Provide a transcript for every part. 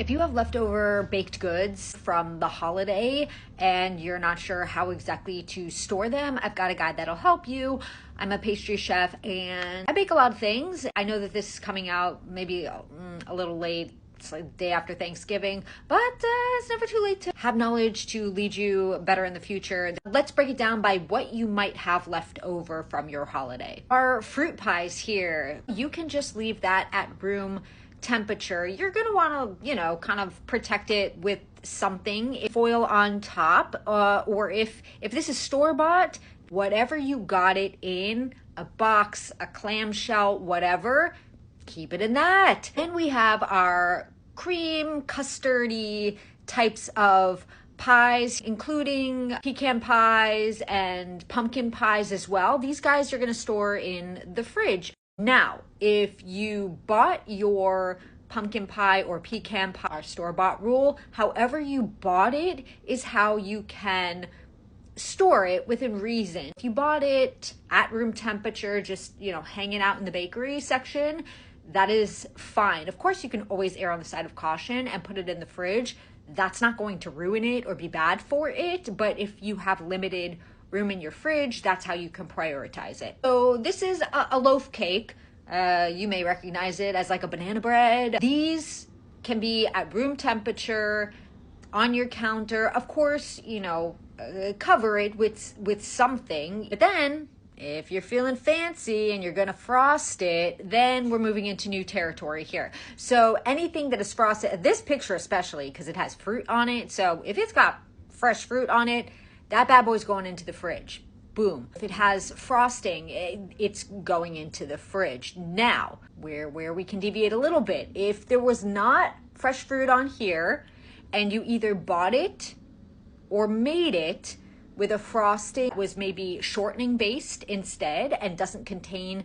If you have leftover baked goods from the holiday and you're not sure how exactly to store them, I've got a guide that'll help you. I'm a pastry chef and I bake a lot of things. I know that this is coming out maybe a little late. It's like the day after Thanksgiving, but it's never too late to have knowledge to lead you better in the future. Let's break it down by what you might have left over from your holiday. Our fruit pies here, you can just leave that at room temperature. You're going to want to, kind of protect it with something, foil on top, or if this is store-bought, whatever you got it in, a box, a clamshell, whatever, keep it in that. Then we have our cream, custardy types of pies, including pecan pies and pumpkin pies as well. These guys are going to store in the fridge. Now, if you bought your pumpkin pie or pecan pie, our store-bought rule, however you bought it is how you can store it within reason. If you bought it at room temperature, just, hanging out in the bakery section, that is fine. Of course, you can always err on the side of caution and put it in the fridge. That's not going to ruin it or be bad for it, but if you have limited room in your fridge, that's how you can prioritize it. So this is a loaf cake. You may recognize it as like a banana bread. These can be at room temperature on your counter. Of course, cover it with something. But then if you're feeling fancy and you're gonna frost it, then we're moving into new territory here. So anything that is frosted, this picture especially, because it has fruit on it. So if it's got fresh fruit on it, that bad boy's going into the fridge. Boom. If it has frosting, it's going into the fridge. Now, where we can deviate a little bit, if there was not fresh fruit on here and you either bought it or made it with a frosting was maybe shortening based instead and doesn't contain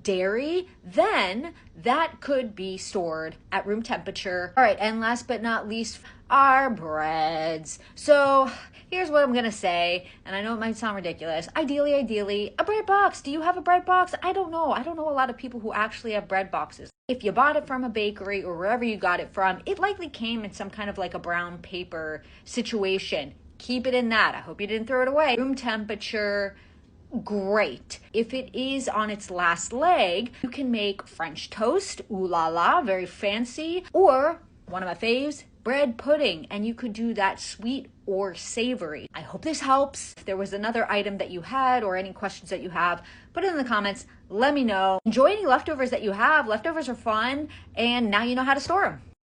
dairy, then that could be stored at room temperature. All right, and last but not least, our breads. So here's what I'm gonna say, and I know it might sound ridiculous. Ideally, a bread box. Do you have a bread box? I don't know a lot of people who actually have bread boxes. If you bought it from a bakery or wherever you got it from, it likely came in some kind of like a brown paper situation. Keep it in that. I hope you didn't throw it away. Room temperature, great. If it is on its last leg, you can make French toast, ooh la la, very fancy, or one of my faves, bread pudding, and you could do that sweet or savory. I hope this helps. If there was another item that you had or any questions that you have, put it in the comments. Let me know. Enjoy any leftovers that you have. Leftovers are fun, and now you know how to store them.